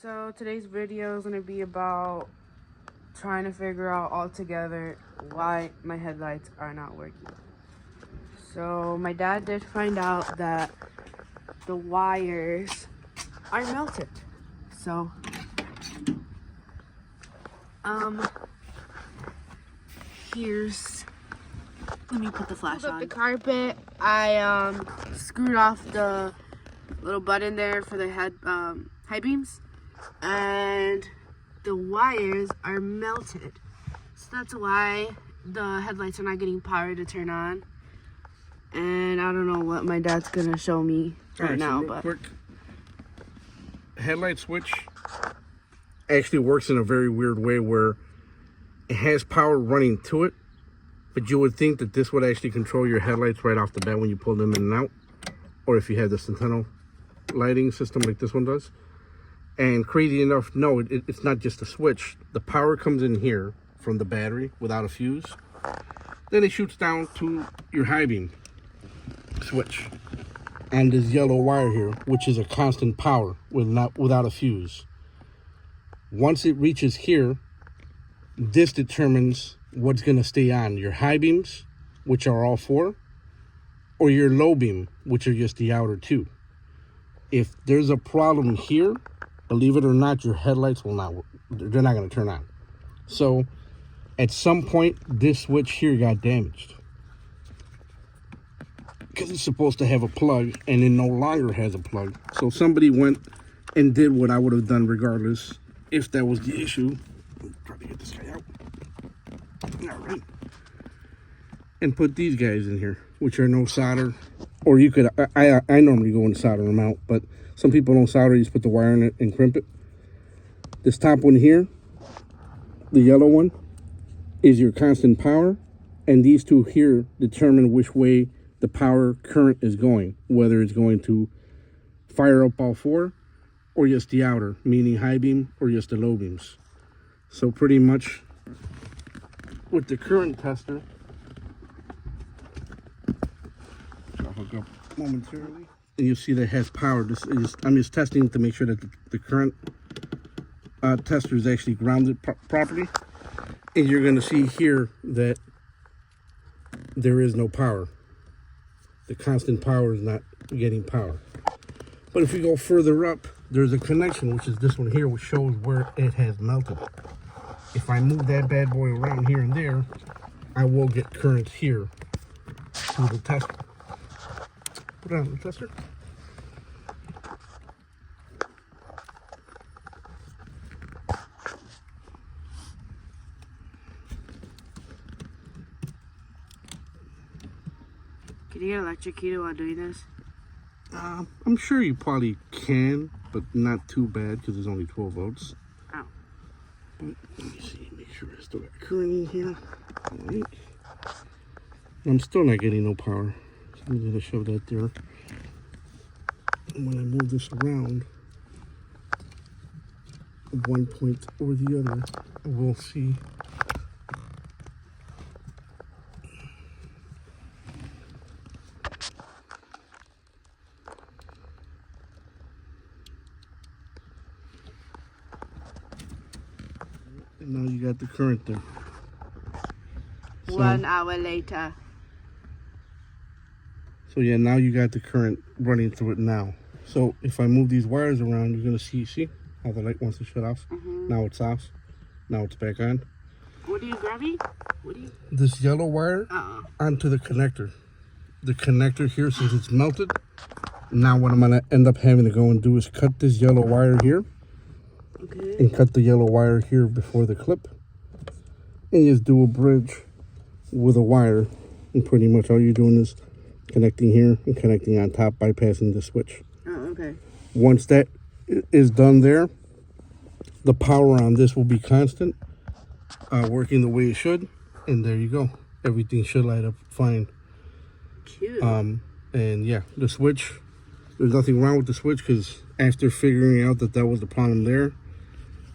So today's video is going to be about trying to figure out altogether why my headlights are not working. So my dad did find out that the wires are melted. So here's, let me put the flash on. The carpet, I screwed off the little button there for the high beams, and the wires are melted. So that's why the headlights are not getting power to turn on. And I don't know what my dad's gonna show me right now, but quick, headlight switch actually works in a very weird way where it has power running to it, but you would think that this would actually control your headlights right off the bat when you pull them in and out, or if you have the Centennial lighting system like this one does. And crazy enough, no, it's not just a switch. The power comes in here from the battery without a fuse. Then it shoots down to your high beam switch and this yellow wire here, which is a constant power without a fuse. Once it reaches here, this determines what's going to stay on: your high beams, which are all four, or your low beam, which are just the outer two. If there's a problem here, believe it or not, your headlights will not work. They're not going to turn on. So at some point, this switch here got damaged, because it's supposed to have a plug, and it no longer has a plug. So somebody went and did what I would have done regardless if that was the issue. Try to get this guy out. All right. And put these guys in here, which are no solder. Or you could, I normally go and solder them out, but some people don't solder. You just put the wire in it and crimp it. This top one here, the yellow one, is your constant power. And these two here determine which way the power current is going, whether it's going to fire up all four or just the outer, meaning high beam, or just the low beams. So pretty much with the current tester, I'll hook up momentarily, and you see that it has power. I'm just testing to make sure that the current tester is actually grounded properly. And you're going to see here that there is no power. The constant power is not getting power. But if you go further up, there's a connection, which is this one here, which shows where it has melted. If I move that bad boy around here and there, I will get current here to the tester. Put it on the tester. can you get electrocuted while doing this? I'm sure you probably can, but not too bad because there's only 12 volts. Ow. But let me see, make sure I still got current in here. All right. I'm still not getting no power, so I'm going to shove that there. And when I move this around, one point or the other, we'll see. And now you got the current there. So, 1 hour later. So yeah, now you got the current running through it now. So if I move these wires around, you're gonna see how the light wants to shut off. Now it's off. Now it's back on. What are you grabbing? This yellow wire onto the connector. The connector here, since it's melted, now what I'm gonna end up having to go and do is cut this yellow wire here. Okay. And cut the yellow wire here before the clip. And just do a bridge with a wire. And pretty much all you're doing is connecting here and connecting on top, bypassing the switch. Oh, okay. Once that is done there, the power on this will be constant, working the way it should, and there you go. Everything should light up fine. Cute. And yeah, the switch, there's nothing wrong with the switch, because after figuring out that was the problem there,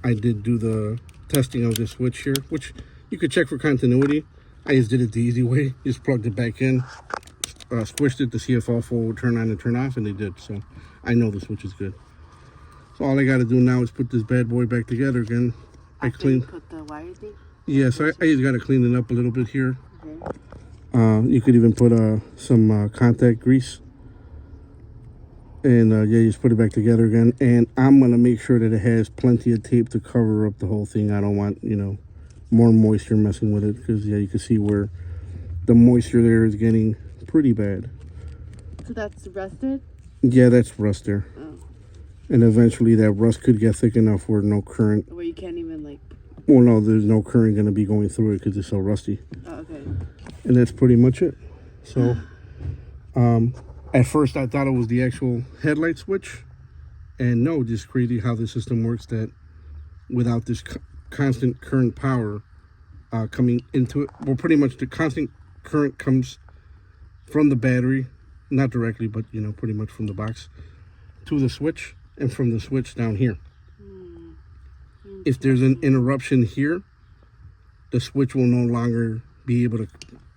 I did do the testing of this switch here, which you could check for continuity. I just did it the easy way. Just plugged it back in, squished it to see if all four would turn on and turn off, and they did. So I know the switch is good. So all I got to do now is put this bad boy back together again. After you put the wire thing? Yeah, so I just got to clean it up a little bit here. Okay. You could even put some contact grease. And yeah, you just put it back together again. And I'm going to make sure that it has plenty of tape to cover up the whole thing. I don't want, you know, more moisture messing with it. Because, yeah, you can see where the moisture there is getting pretty bad. So that's rusted? Yeah, that's rust there. Oh. And eventually that rust could get thick enough where no current... Where you can't even, like... Well, no, there's no current going to be going through it because it's so rusty. Oh, okay. And that's pretty much it. So, at first I thought it was the actual headlight switch. And no, just crazy how the system works, that without this constant current power coming into it, well, pretty much the constant current comes from the battery, not directly, but, you know, pretty much from the box to the switch, and from the switch down here. If there's an interruption here, the switch will no longer be able to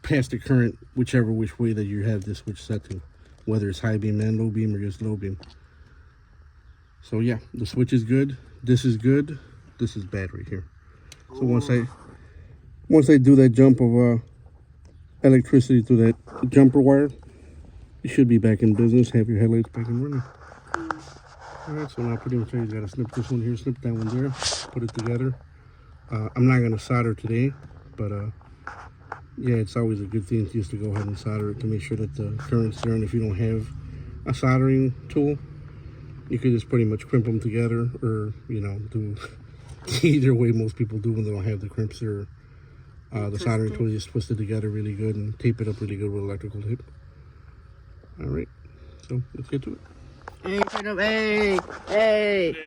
pass the current whichever which way that you have this switch set to, whether it's high beam and low beam or just low beam. So yeah, the switch is good. This is good. This is bad right here. So once I do that jump of electricity through that jumper wire, you should be back in business. Have your headlights back and running. Alright, so now pretty much you gotta snip this one here, snip that one there, put it together. I'm not gonna solder today, but yeah, it's always a good thing just to go ahead and solder it to make sure that the current's there. And if you don't have a soldering tool, you can just pretty much crimp them together, or, you know, do either way most people do when they don't have the crimps or the soldering tool. Just twist it together really good and tape it up really good with electrical tape. Alright, so let's get to it. Hey, hey, hey.